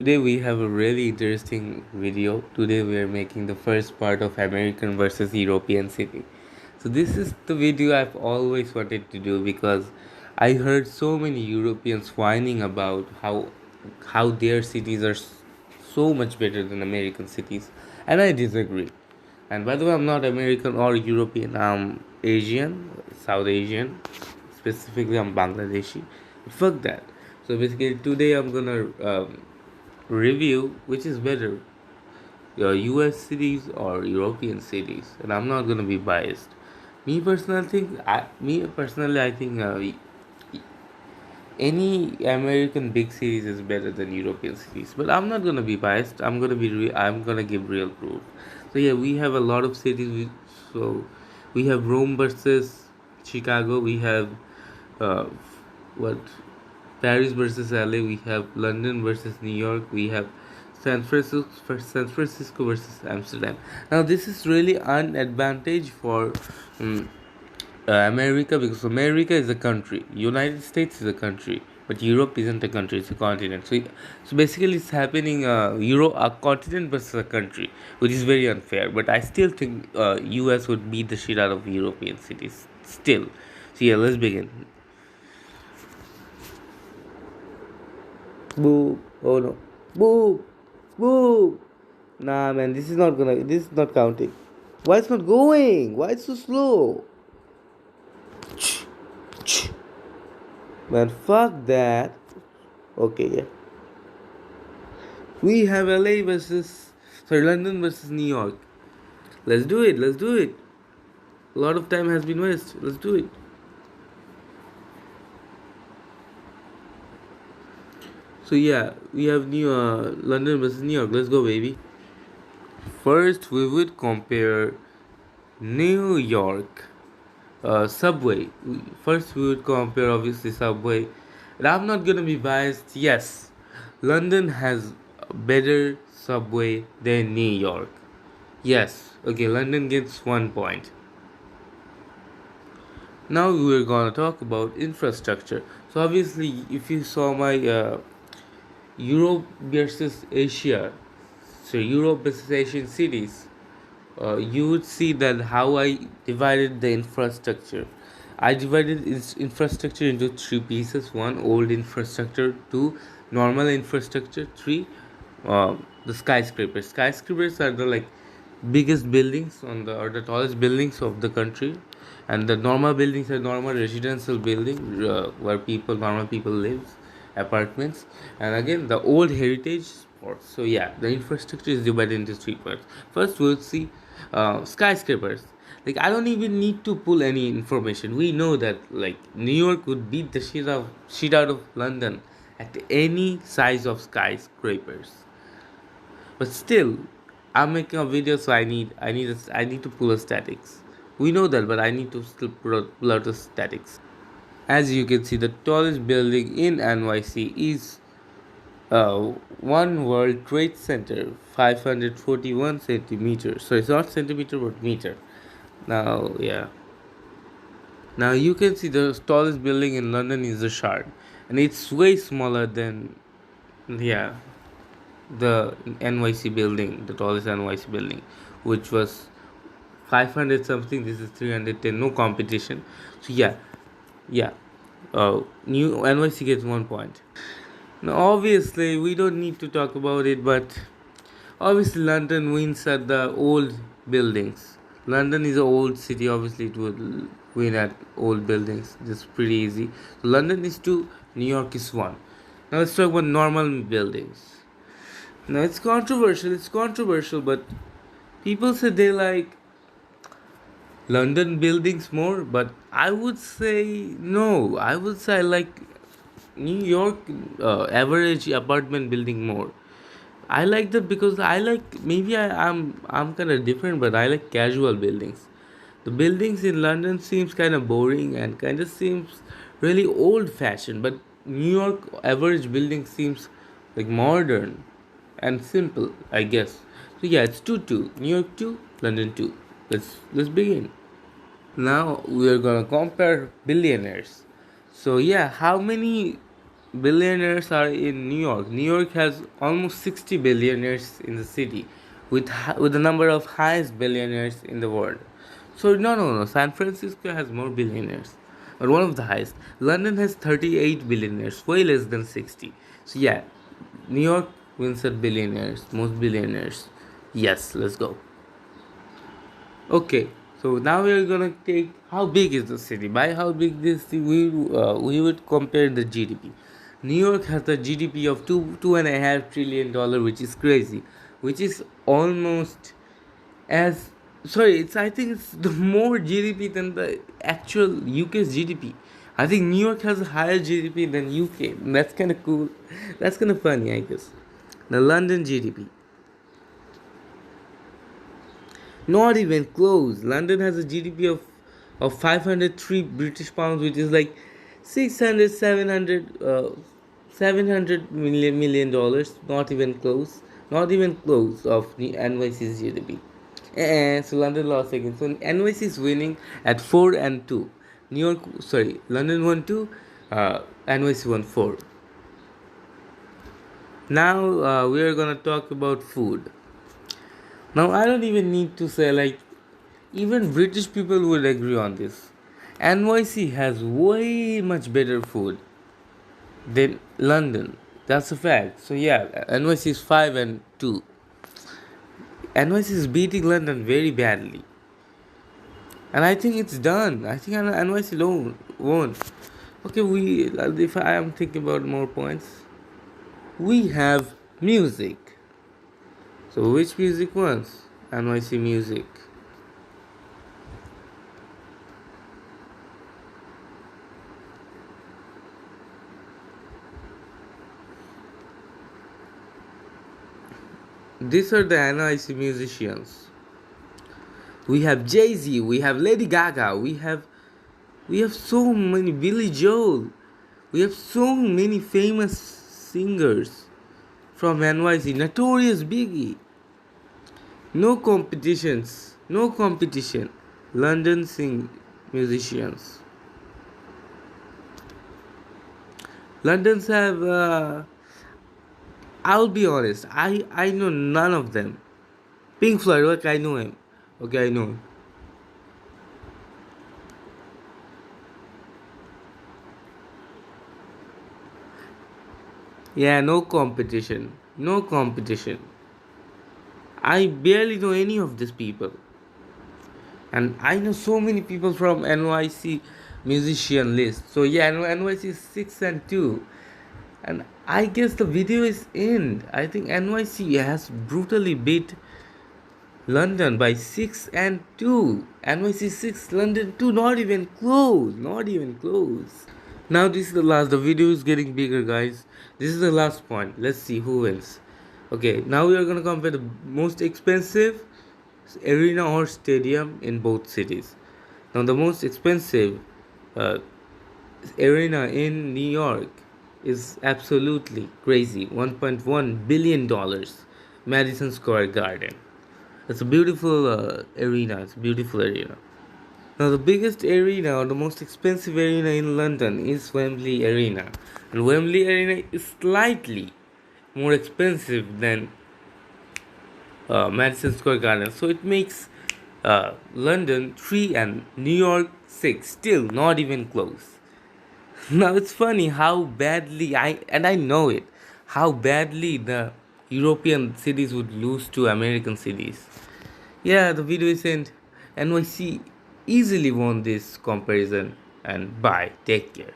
Today we have a really interesting video. Today we are making the first part of American versus European city. So this is the video I've always wanted to do because I heard so many Europeans whining about how their cities are so much better than American cities, and I disagree. And by the way, I'm not American or European. I'm Asian, South Asian. Specifically, I'm Bangladeshi. Fuck that. So basically, today I'm gonna review which is better, US cities or European cities, and I'm not gonna be biased. Me personally, I think any American big cities is better than European cities. But I'm not gonna be biased. I'm gonna give real proof. So yeah, we have a lot of cities. So we have Rome versus Chicago. We have uh, what Paris versus LA. We have London versus New York. We have San Francisco versus Amsterdam. Now this is really an advantage for um, America, because America is a country, United States is a country, but Europe isn't a country; it's a continent. So basically, it's happening a continent versus a country, which is very unfair. But I still think US would beat the shit out of European cities. Still, so yeah, let's begin. Boo! Oh no! Boo! Boo! Nah, man, this is not gonna. This is not counting. Why it's not going? Why it's so slow? Man, fuck that. Okay, yeah. We have London versus New York. Let's do it. Let's do it. A lot of time has been wasted. Let's do it. So yeah, we have London versus New York. Let's go, baby. First, we would compare New York subway. First, we would compare obviously subway. And I'm not gonna be biased. Yes, London has a better subway than New York. Yes, okay, London gets 1 point. Now we're gonna talk about infrastructure. So obviously, if you saw my Europe versus Asia, so Europe versus Asian cities, you would see that how I divided the infrastructure. I divided infrastructure into three pieces: one, old infrastructure; two, normal infrastructure; three, the skyscrapers. Skyscrapers are the like biggest buildings on the or the tallest buildings of the country, and the normal buildings are normal residential building where normal people live, apartments. And again, the old heritage spots. So yeah, the infrastructure is divided into three parts. First, we'll see skyscrapers. Like, I don't even need to pull any information. We know that like New York would beat the shit out of London at any size of skyscrapers. But still, I'm making a video, so I need to pull a statics. We know that, but I need to still pull out the statics. As you can see, the tallest building in NYC is One World Trade Center, 541 centimeters. So it's not centimeter but meter. Now, yeah. Now you can see the tallest building in London is the Shard, and it's way smaller than, yeah, the NYC building, the tallest NYC building, which was 500 something. This is 310. No competition. So yeah, yeah. New NYC gets 1 point. Now obviously we don't need to talk about it, but obviously London wins at the old buildings. London is an old city. Obviously it would win at old buildings. It's pretty easy. So London is 2, New York is 1. Now let's talk about normal buildings. Now it's controversial, but people say they like London buildings more, but I would say no. I would say I like New York average apartment building more. I like that because I like, maybe I'm kind of different, but I like casual buildings. The buildings in London seems kind of boring and kind of seems really old fashioned, but New York average building seems like modern and simple, I guess. So yeah, it's 2-2. New York 2, London 2. Let's begin. Now we are gonna compare billionaires. So yeah, how many billionaires are in New York. New York has almost 60 billionaires in the city, with the number of highest billionaires in the world. So no. San Francisco has more billionaires, but one of the highest. London has 38 billionaires, way less than 60. So yeah, New York wins at billionaires, most billionaires. Yes, let's go. Okay, so now we are gonna take how big is the city. By how big this city, we would compare the GDP. New York has a GDP of $2.5 trillion, which is crazy, which is almost as sorry. It's I think it's the more GDP than the actual UK's GDP. I think New York has a higher GDP than UK. That's kind of cool. That's kind of funny, I guess. The London GDP. Not even close. London has a GDP of 503 British pounds, which is like 600, 700, 700 million dollars. Not even close. Not even close of the NYC's GDP. So London lost again. So NYC is winning at 4-2. New York, sorry, London won 2, NYC won 4. Now we are gonna talk about food. Now I don't even need to say like even British people would agree on this. NYC has way much better food than London. That's a fact. So yeah, NYC is 5-2. NYC is beating London very badly. And I think it's done. I think NYC won. Okay, if I am thinking about more points, we have music. So which music wins? NYC music. These are the NYC musicians. We have Jay-Z, we have Lady Gaga, we have so many Billy Joel. We have so many famous singers from NYC. Notorious Biggie. No competitions. No competition. London sing musicians. London's have I'll be honest, I know none of them. Pink Floyd, okay, I know him. Okay, I know him. Yeah, no competition. No competition. I barely know any of these people. And I know so many people from NYC musician list. So yeah, NYC is 6-2. And I guess the video is in. I think NYC has brutally beat London by 6-2. NYC 6, London 2. Not even close. Not even close. Now this is the last. The video is getting bigger, guys. This is the last point. Let's see who wins. Okay, now we are gonna compare the most expensive arena or stadium in both cities. Now the most expensive uh, arena in New York is absolutely crazy. $1.1 billion. Madison Square Garden. It's a beautiful arena. It's a beautiful arena. Now, the biggest arena or the most expensive arena in London is Wembley Arena. And Wembley Arena is slightly more expensive than Madison Square Garden. So it makes London 3 and New York 6. Still not even close. Now it's funny how badly I know it, how badly the European cities would lose to American cities. Yeah, the video is end. NYC easily won this comparison, and bye. Take care.